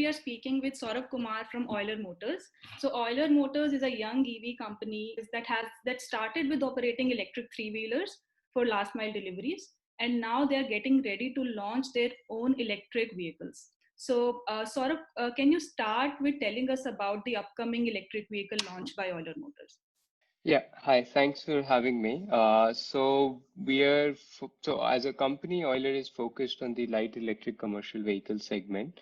we are speaking with Saurabh Kumar from Euler Motors. So Euler Motors is a young EV company that started with operating electric three-wheelers for last mile deliveries, and now they are getting ready to launch their own electric vehicles. So Saurabh, can you start with telling us about the upcoming electric vehicle launch by Euler Motors? Yeah, hi, thanks for having me. So as a company, Euler is focused on the light electric commercial vehicle segment.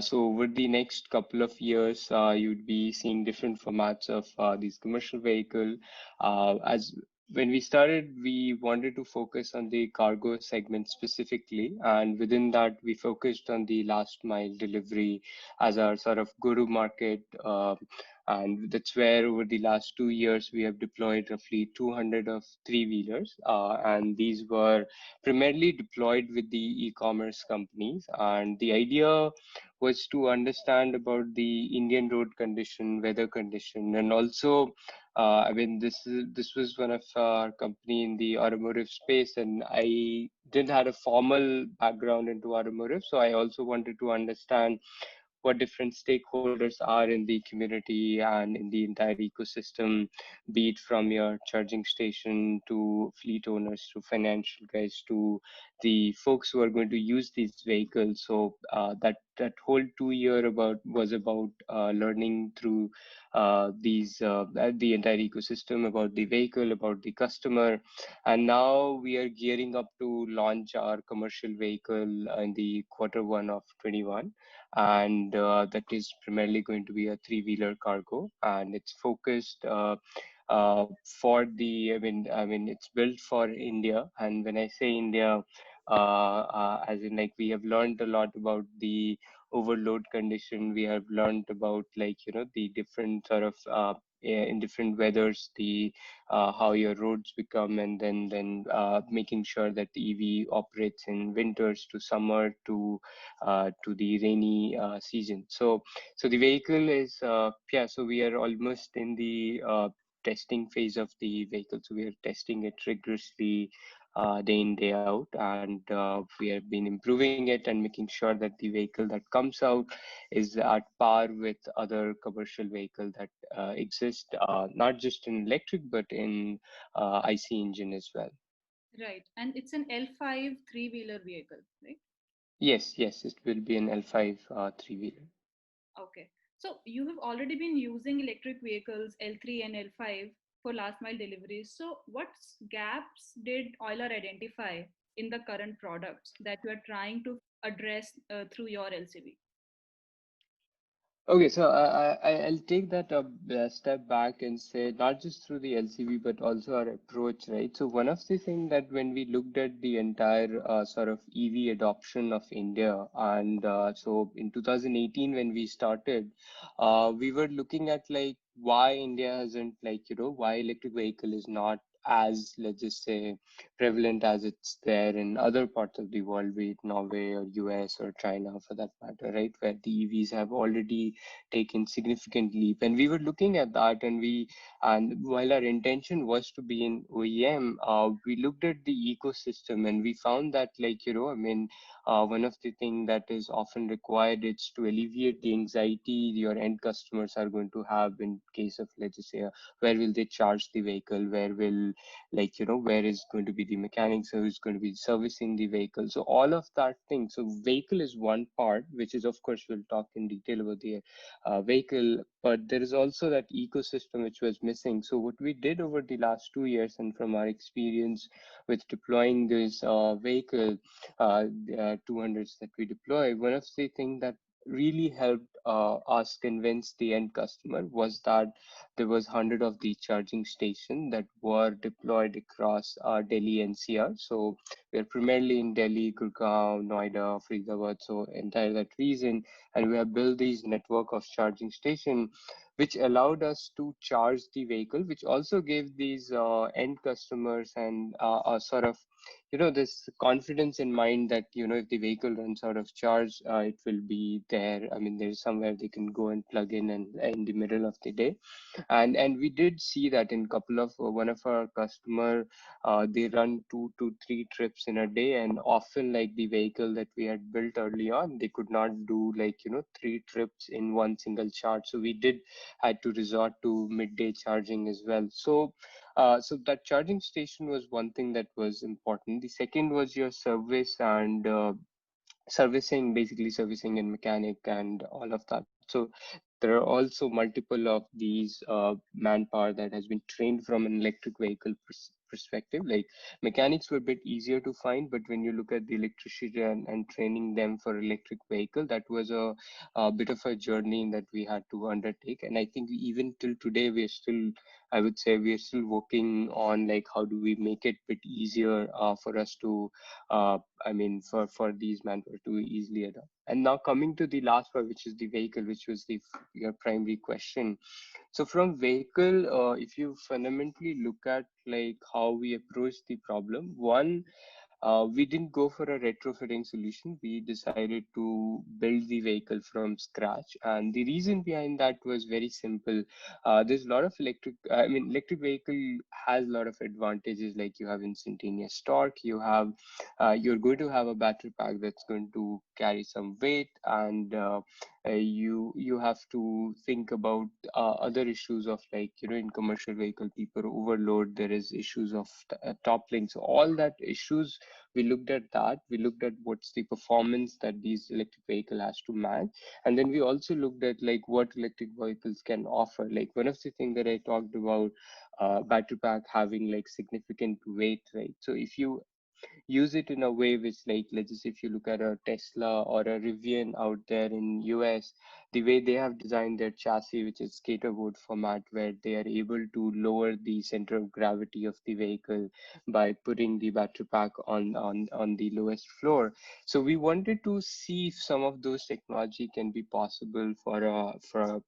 So over the next couple of years, you'd be seeing different formats of these commercial vehicle. As when we started, we wanted to focus on the cargo segment specifically, and within that, we focused on the last mile delivery as our sort of go-to market. And that's where over the last 2 years we have deployed roughly 200 of three-wheelers, and these were primarily deployed with the e-commerce companies. And the idea was to understand about the Indian road condition, weather condition, and also I mean this was one of our company in the automotive space, and I didn't have a formal background into automotive, so I also wanted to understand what different stakeholders are in the community and in the entire ecosystem, be it from your charging station to fleet owners to financial guys to the folks who are going to use these vehicles. So that whole 2 year about was about learning through the entire ecosystem about the vehicle, about the customer, and now we are gearing up to launch our commercial vehicle in the quarter 1 of 21, and that is primarily going to be a three-wheeler cargo, and it's focused for the. I mean, it's built for India, and when I say India, as in like we have learned a lot about the overload condition. We have learned about the different sort of in different weathers, the how your roads become, and then making sure that the EV operates in winters to summer to the rainy season. So the vehicle is yeah. So we are almost in the testing phase of the vehicle. So we are testing it rigorously day in day out, and we have been improving it and making sure that the vehicle that comes out is at par with other commercial vehicle that exist, not just in electric but in IC engine as well. Right, and it's an L5 three-wheeler vehicle, right? Yes, it will be an L5 three-wheeler. Okay. So you have already been using electric vehicles L3 and L5 for last mile deliveries. So what gaps did Euler identify in the current products that you are trying to address through your LCV? Okay, so I'll take that a step back and say not just through the LCV but also our approach, right? So one of the things that when we looked at the entire sort of EV adoption of India, and so in 2018 when we started, we were looking at like why India hasn't why electric vehicle is not as, let's just say, prevalent as it's there in other parts of the world, be it Norway or US or China for that matter, right? Where the EVs have already taken significant leap. And we were looking at that, and while our intention was to be in OEM, we looked at the ecosystem and we found that one of the things that is often required is to alleviate the anxiety your end customers are going to have in case of, let's just say, where will they charge the vehicle, where will where is going to be the mechanics, who's going to be servicing the vehicle. So all of that thing. So vehicle is one part, which is, of course, we'll talk in detail about the vehicle, but there is also that ecosystem which was missing. So what we did over the last 2 years, and from our experience with deploying this vehicle, 200s that we deploy, one of the things that really helped us convince the end customer was that there was 100 of these charging stations that were deployed across Delhi NCR. So we're primarily in Delhi, Gurgaon, Noida, Faridabad, so entire that region, and we have built these network of charging station which allowed us to charge the vehicle, which also gave these end customers and a sort of this confidence in mind that, if the vehicle runs out of charge, it will be there. I mean, there's somewhere they can go and plug in in the middle of the day. And we did see that in couple of one of our customer, they run 2 to 3 trips in a day, and often like the vehicle that we had built early on, they could not do like 3 trips in one single charge. So we did had to resort to midday charging as well. So that charging station was one thing that was important. The second was your service and servicing, basically servicing and mechanic and all of that. So there are also multiple of these manpower that has been trained from an electric vehicle perspective. Like mechanics were a bit easier to find, but when you look at the electricity and training them for electric vehicle, that was a bit of a journey that we had to undertake. And I think even till today, we're still, I would say, we're still working on like how do we make it a bit easier for us to uh, I mean, for these manpower to easily adapt. And now coming to the last part, which is the vehicle, which was your primary question. So from vehicle, if you fundamentally look at like how we approach the problem, one, we didn't go for a retrofitting solution. We decided to build the vehicle from scratch. And the reason behind that was very simple. There's a lot of electric vehicle has a lot of advantages, like you have instantaneous torque, you're going to have a battery pack that's going to carry some weight, and you have to think about other issues of like, in commercial vehicle, people overload, there is issues of toppling. So all that issues, we looked at that. We looked at what's the performance that these electric vehicle has to match. And then we also looked at like what electric vehicles can offer. Like one of the things that I talked about, battery pack having like significant weight, right? So if you use it in a way which, like, let's just say if you look at a Tesla or a Rivian out there in US, the way they have designed their chassis, which is skaterboard format, where they are able to lower the center of gravity of the vehicle by putting the battery pack on the lowest floor. So we wanted to see if some of those technology can be possible for a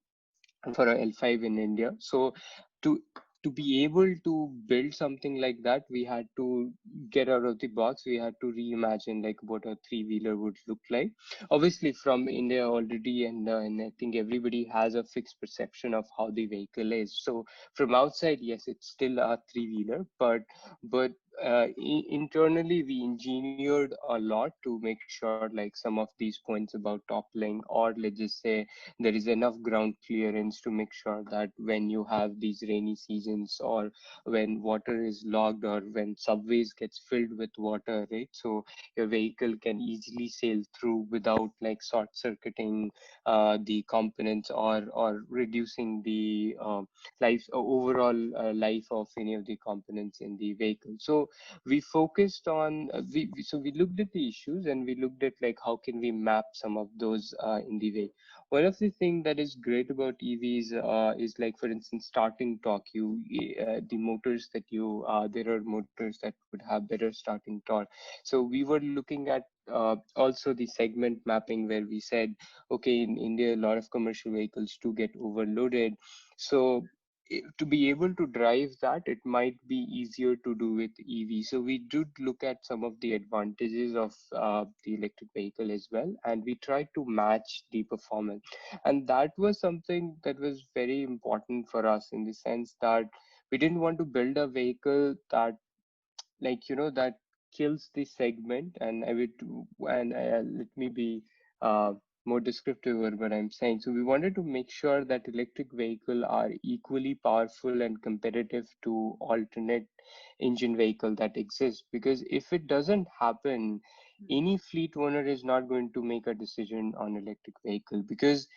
L5 in India. So to to be able to build something like that, we had to get out of the box. We had to reimagine like what a three-wheeler would look like. Obviously, from India already, and I think everybody has a fixed perception of how the vehicle is. So from outside, yes, it's still a three-wheeler, but internally we engineered a lot to make sure like some of these points about toppling, or let's just say there is enough ground clearance to make sure that when you have these rainy seasons, or when water is logged, or when subways gets filled with water, right? So your vehicle can easily sail through without like short circuiting the components, or reducing the overall life of any of the components in the vehicle. So we focused on so we looked at the issues, and we looked at like how can we map some of those in the way. One of the things that is great about EVs is like, for instance, starting torque. The motors that there are motors that would have better starting torque. So we were looking at also the segment mapping, where we said, okay, in India, a lot of commercial vehicles do get overloaded. So to be able to drive that, it might be easier to do with EV. So we did look at some of the advantages of the electric vehicle as well, and we tried to match the performance. And that was something that was very important for us, in the sense that we didn't want to build a vehicle that, like, that kills the segment. And I would and let me be uh, more descriptive over what I'm saying. So we wanted to make sure that electric vehicle are equally powerful and competitive to alternate engine vehicle that exist, because if it doesn't happen, any fleet owner is not going to make a decision on electric vehicle, because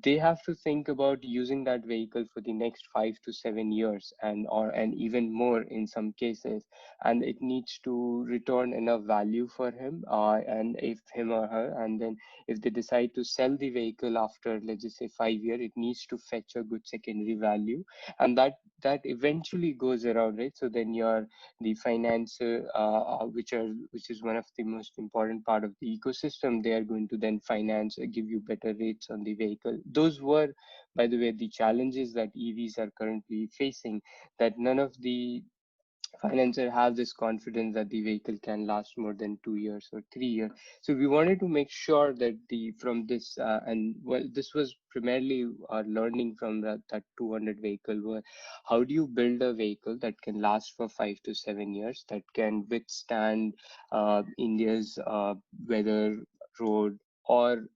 they have to think about using that vehicle for the next 5 to 7 years, and even more in some cases. And it needs to return enough value for him, and if him or her, and then if they decide to sell the vehicle after, let's just say, 5 years, it needs to fetch a good secondary value. And that eventually goes around, right? So then your the finance, which is one of the most important part of the ecosystem, they are going to then finance, give you better rates on the vehicle. Those were, by the way, the challenges that EVs are currently facing, that none of the financier have this confidence that the vehicle can last more than 2 years or 3 years. So we wanted to make sure that the from this and well, this was primarily our learning from that 200 vehicle. Were how do you build a vehicle that can last for 5 to 7 years, that can withstand India's weather, road, or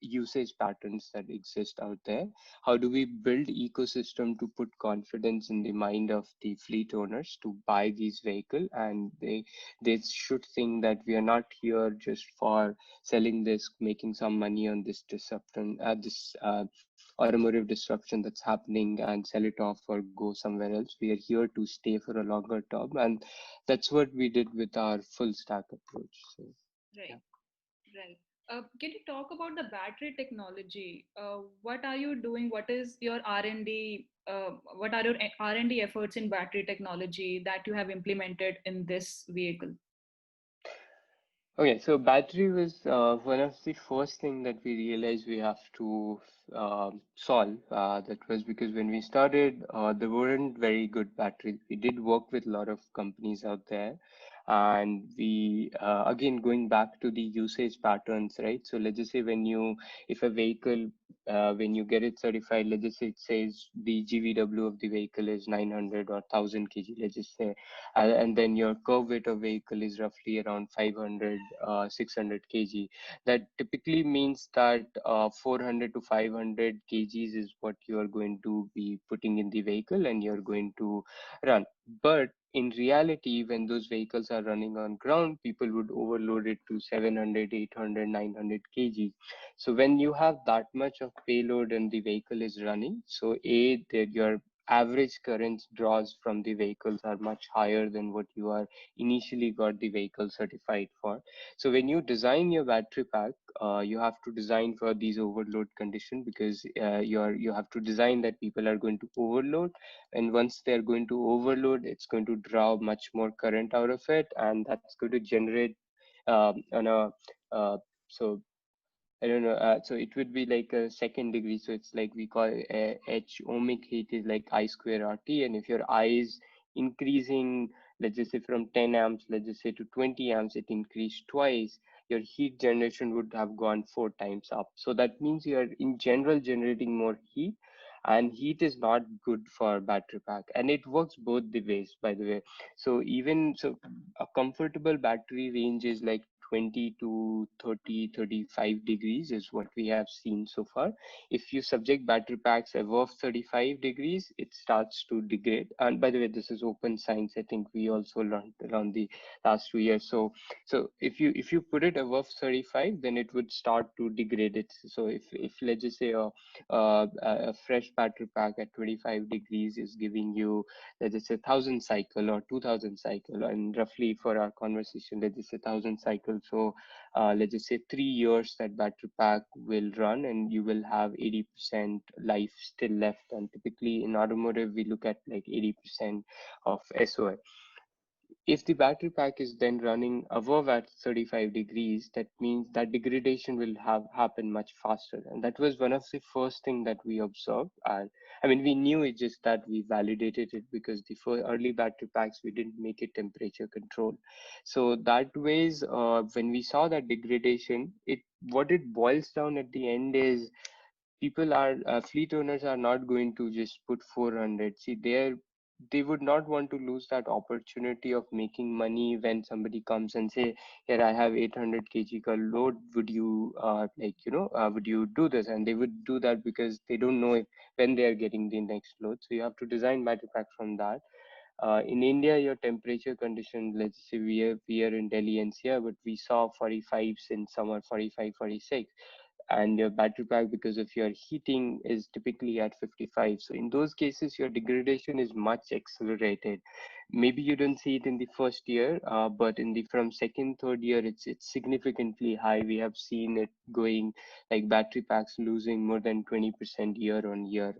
usage patterns that exist out there? How do we build ecosystem to put confidence in the mind of the fleet owners to buy these vehicles, and they should think that we are not here just for selling this, making some money on this disruption, this automotive disruption that's happening, and sell it off or go somewhere else. We are here to stay for a longer term, and that's what we did with our full stack approach. So yeah. Right. Right. Can you talk about the battery technology? What are you doing? What is your R&D? What are your R&D efforts in battery technology that you have implemented in this vehicle? Okay, so battery was one of the first thing that we realized we have to solve. That was because when we started, there weren't very good batteries. We did work with a lot of companies out there, and we again going back to the usage patterns, right? So let's just say if a vehicle, when you get it certified, let's just say it says the GVW of the vehicle is 900 or 1000 kg, let's just say, and then your curve weight of vehicle is roughly around 500 600 kg. That typically means that 400 to 500 kgs is what you are going to be putting in the vehicle and you're going to run. But in reality, when those vehicles are running on ground, people would overload it to 700, 800, 900 kg. So when you have that much of payload and the vehicle is running, so that your average current draws from the vehicles are much higher than what you are initially got the vehicle certified for. So when you design your battery pack, you have to design for these overload condition, because you have to design that people are going to overload, and once they're going to overload, it's going to draw much more current out of it, and that's going to generate on a so I don't know. So it would be like a second degree. So it's like we call H ohmic heat is like I square RT. And if your I is increasing, let's just say from 10 amps, let's just say to 20 amps, it increased twice, your heat generation would have gone 4 times up. So that means you are in general generating more heat, and heat is not good for battery pack. And it works both the ways, by the way. So even so, a comfortable battery range is like 20 to 30, 35 degrees is what we have seen so far. If you subject battery packs above 35 degrees, it starts to degrade. And by the way, this is open science. I think we also learned around the last 2 years. So if you put it above 35, then it would start to degrade it. So if let's just say a fresh battery pack at 25 degrees is giving you, let's just say 1,000 cycle or 2,000 cycle, and roughly for our conversation, let's just say 1,000 cycle. So let's just say 3 years that battery pack will run, and you will have 80% life still left. And typically in automotive, we look at like 80% of SOI. If the battery pack is then running above at 35 degrees, that means that degradation will have happen much faster. And that was one of the first thing that we observed. And I mean, we knew it, just that we validated it because the early battery packs, we didn't make it temperature controlled. So that ways, when we saw that degradation, what it boils down at the end is people are fleet owners are not going to just put 400. See, they would not want to lose that opportunity of making money when somebody comes and say, here I have 800 kg ka load, would you would you do this? And they would do that because they don't know when they are getting the next load. So you have to design battery pack from that. In India, your temperature condition, let's say we are in Delhi NCR, but we saw 45s in summer, 45, 46. And your battery pack, because of your heating, is typically at 55. So in those cases, your degradation is much accelerated. Maybe you don't see it in the first year, but in the from second, third year, it's significantly high. We have seen it going like battery packs losing more than 20% year on year.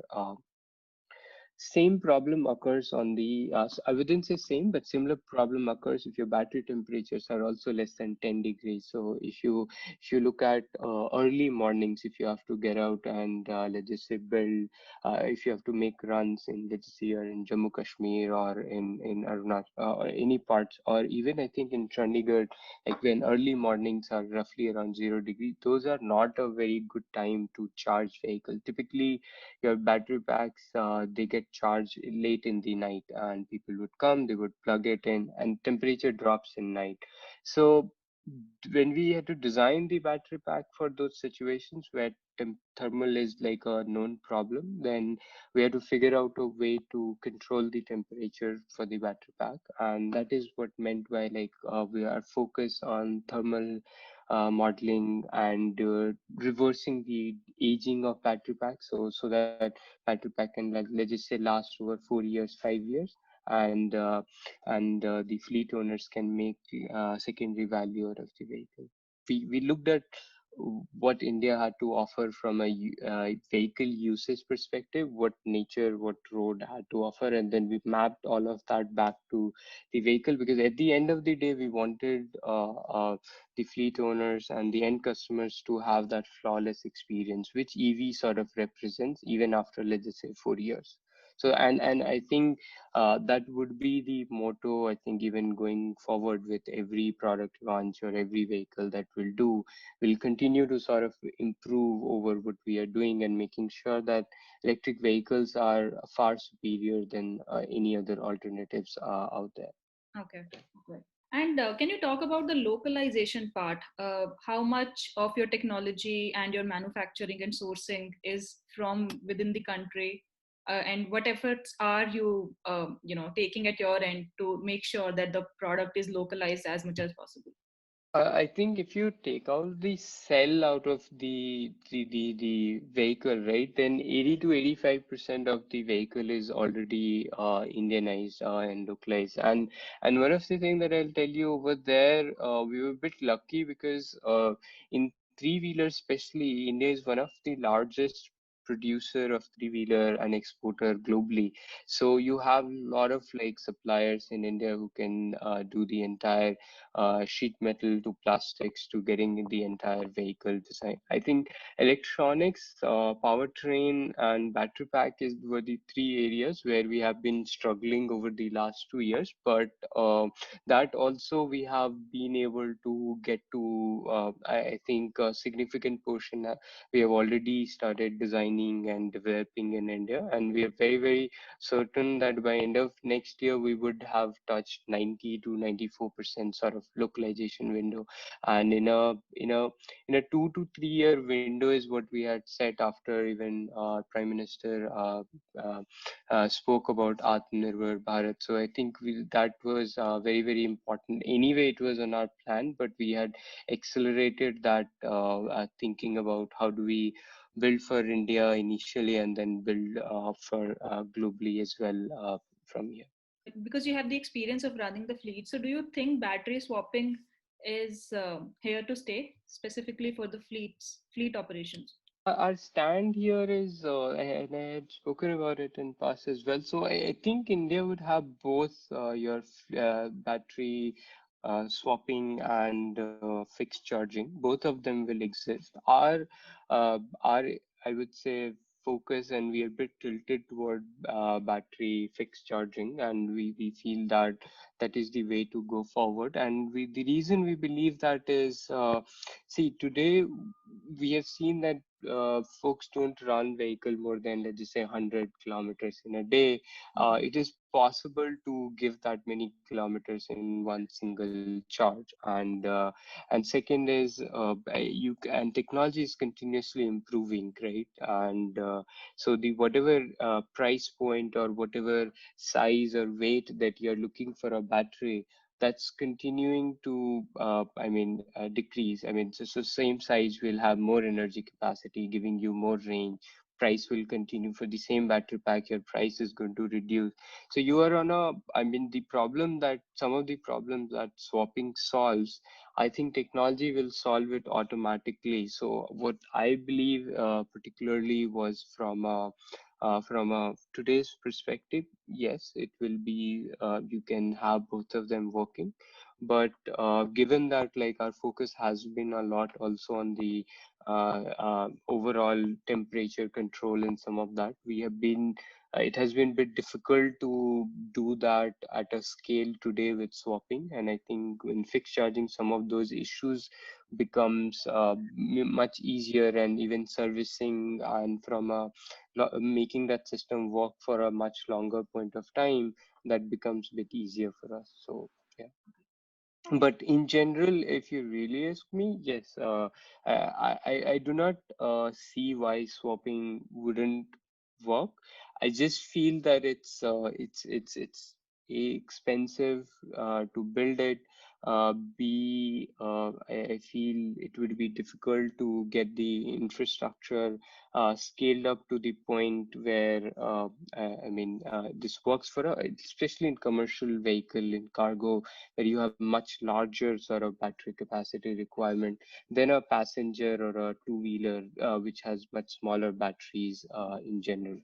Same problem occurs on the, I wouldn't say same, but similar problem occurs if your battery temperatures are also less than 10 degrees. So if you look at early mornings, if you have to get out and let's just say build, if you have to make runs in, let's just say you're in Jammu Kashmir or in Arunachal or any parts, or even I think in Chandigarh, like when early mornings are roughly around 0 degree, those are not a very good time to charge vehicle. Typically your battery packs they get charged late in the night, and people would come, they would plug it in, and temperature drops in night. So when we had to design the battery pack for those situations where thermal is like a known problem, then we had to figure out a way to control the temperature for the battery pack, and that is what meant by like we are focused on thermal modeling and reversing the aging of battery packs, so that battery pack can, like, let's just say last over 4 years, 5 years, and the fleet owners can make secondary value out of the vehicle. We looked at what India had to offer from a vehicle usage perspective, what nature, what road had to offer, and then we mapped all of that back to the vehicle, because at the end of the day, we wanted the fleet owners and the end customers to have that flawless experience, which EV sort of represents even after, let's just say, 4 years. So, and I think that would be the motto, I think, even going forward with every product launch or every vehicle that we'll do, we'll continue to sort of improve over what we are doing and making sure that electric vehicles are far superior than any other alternatives out there. Okay. Okay. And can you talk about the localization part? How much of your technology and your manufacturing and sourcing is from within the country? And what efforts are you, taking at your end to make sure that the product is localized as much as possible? I think if you take out the cell out of the vehicle, right, then 80 to 85% of the vehicle is already Indianized and localized. And one of the things that I'll tell you over there, we were a bit lucky because in three-wheelers, especially, India is one of the largest producer of three-wheeler and exporter globally. So you have a lot of like suppliers in India who can do the entire sheet metal to plastics to getting the entire vehicle design. I think electronics, powertrain, and battery pack were the three areas where we have been struggling over the last 2 years. But that also we have been able to get to, I think, a significant portion. We have already started designing and developing in India, and we are very, very certain that by end of next year we would have touched 90 to 94% sort of localization window. And in a 2 to 3 year window is what we had set after even Prime Minister spoke about Atmanirbhar Bharat. So I think that was very, very important. Anyway, it was on our plan, but we had accelerated that thinking about how do we build for India initially and then build for globally as well from here. Because you have the experience of running the fleet, so do you think battery swapping is here to stay, specifically for the fleet operations? Our stand here is, and I had spoken about it in past as well. So I think India would have both your battery swapping and fixed charging. Both of them will exist. Our I would say focus, and we are a bit tilted toward battery fixed charging, and we feel that that is the way to go forward. And the reason we believe that is, see, today we have seen that folks don't run vehicle more than, let's just say, 100 kilometers in a day. It is possible to give that many kilometers in one single charge. And second is and technology is continuously improving, right? And so the whatever price point or whatever size or weight that you're looking for a battery, that's continuing to decrease. I mean, so same size will have more energy capacity, giving you more range. Price will continue for the same battery pack, your price is going to reduce. So you are on a, I mean, the problem that some of the problems that swapping solves, I think technology will solve it automatically. So what I believe particularly was from From today's perspective, yes, it will be, you can have both of them working. But given that like our focus has been a lot also on the overall temperature control and some of that, we have been it has been a bit difficult to do that at a scale today with swapping. And I think in fixed charging, some of those issues becomes much easier, and even servicing and from making that system work for a much longer point of time, that becomes a bit easier for us. So yeah. But in general, if you really ask me, yes, I do not see why swapping wouldn't work. I just feel that it's expensive to build it. I feel it would be difficult to get the infrastructure scaled up to the point where this works for especially in commercial vehicle, in cargo, where you have much larger sort of battery capacity requirement than a passenger or a two-wheeler, which has much smaller batteries in general.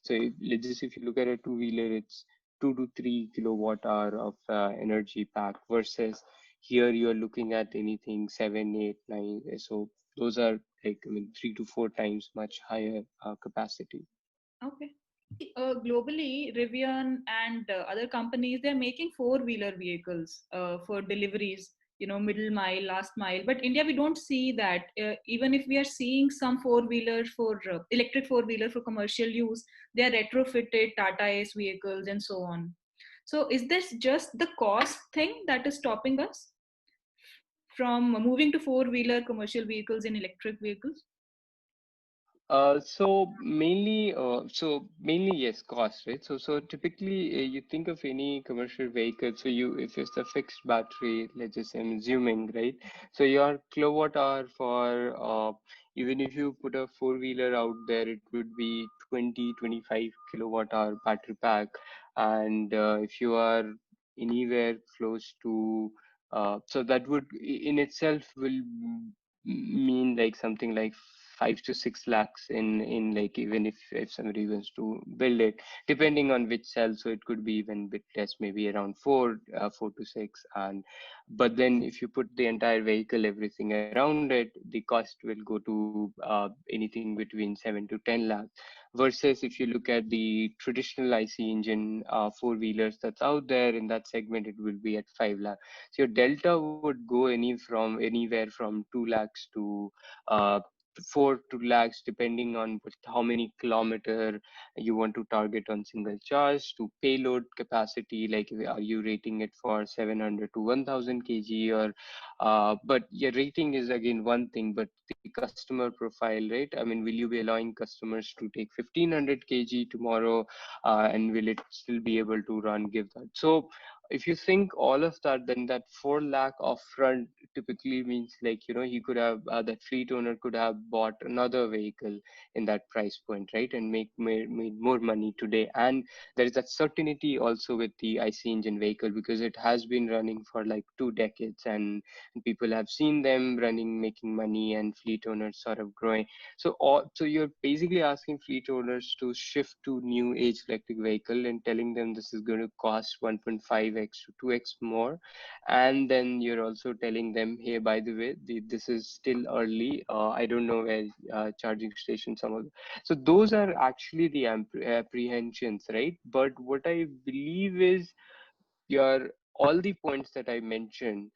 So if you look at a two-wheeler, it's 2 to 3 kilowatt hour of energy pack, versus here you're looking at anything 7, 8, 9. So those are like, I mean, 3 to 4 times much higher capacity. Okay. Globally, Rivian and other companies, they're making four-wheeler vehicles for deliveries, middle mile, last mile. But India, we don't see that. Even if we are seeing some four-wheeler for electric four-wheeler for commercial use, they are retrofitted Tata Ace vehicles and so on. So is this just the cost thing that is stopping us from moving to four-wheeler commercial vehicles in electric vehicles? So mainly yes, cost, right? So typically you think of any commercial vehicle. So if it's a fixed battery, let's just say I'm assuming, right? So your kilowatt hour for even if you put a four-wheeler out there, it would be 20-25 kilowatt hour battery pack. And if you are anywhere close to so that would in itself will mean like something like 5 to 6 lakhs in like, even if somebody wants to build it, depending on which cell. So it could be even a bit less, maybe around 4 to 6. And but then if you put the entire vehicle, everything around it, the cost will go to anything between 7 to 10 lakhs. Versus if you look at the traditional IC engine four-wheelers that's out there in that segment, it will be at 5 lakhs. So your delta would go anywhere from 2 lakhs to 4 to lakhs, depending on how many kilometer you want to target on single charge, to payload capacity, like are you rating it for 700 to 1000 kg, or but your rating is again one thing, but the customer profile, right? I mean, will you be allowing customers to take 1500 kg tomorrow, and will it still be able to give that? So if you think all of that, then that 4 lakh upfront typically means, like, he could have that fleet owner could have bought another vehicle in that price point, right? And made more money today. And there is that certainty also with the IC engine vehicle, because it has been running for like 2 decades, and people have seen them running, making money, and fleet owners sort of growing. So you're basically asking fleet owners to shift to new age electric vehicle and telling them this is going to cost 1.5x to 2x more. And then you're also telling them, hey, by the way, this is still early. I don't know where charging stations, some of so those are actually the apprehensions, right? But what I believe is your all the points that I mentioned,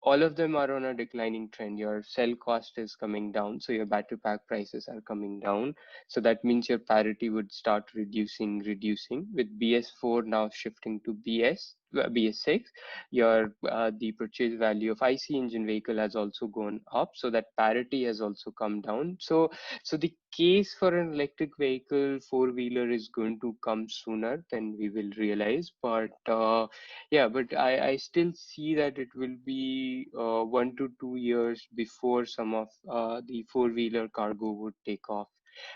all of them are on a declining trend. Your cell cost is coming down, so your battery pack prices are coming down. So that means your parity would start reducing with BS4 now shifting to BS6. Your the purchase value of IC engine vehicle has also gone up, so that parity has also come down. So the case for an electric vehicle four-wheeler is going to come sooner than we will realize. But yeah, but I still see that it will be 1 to 2 years before some of the four-wheeler cargo would take off.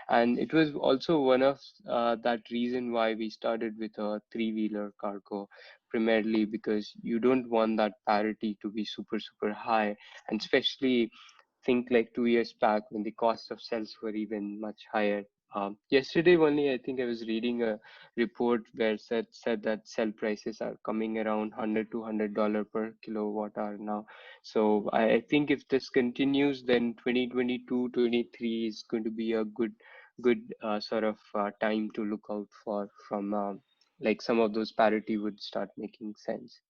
And it was also one of that reason why we started with a three-wheeler cargo, primarily because you don't want that parity to be super, super high. And especially think like 2 years back when the cost of cells were even much higher. Yesterday only, I think I was reading a report where said that cell prices are coming around 100 to $100 per kilowatt hour now. So I think if this continues, then 2022, 23 is going to be a good sort of time to look out for from like some of those parity would start making sense.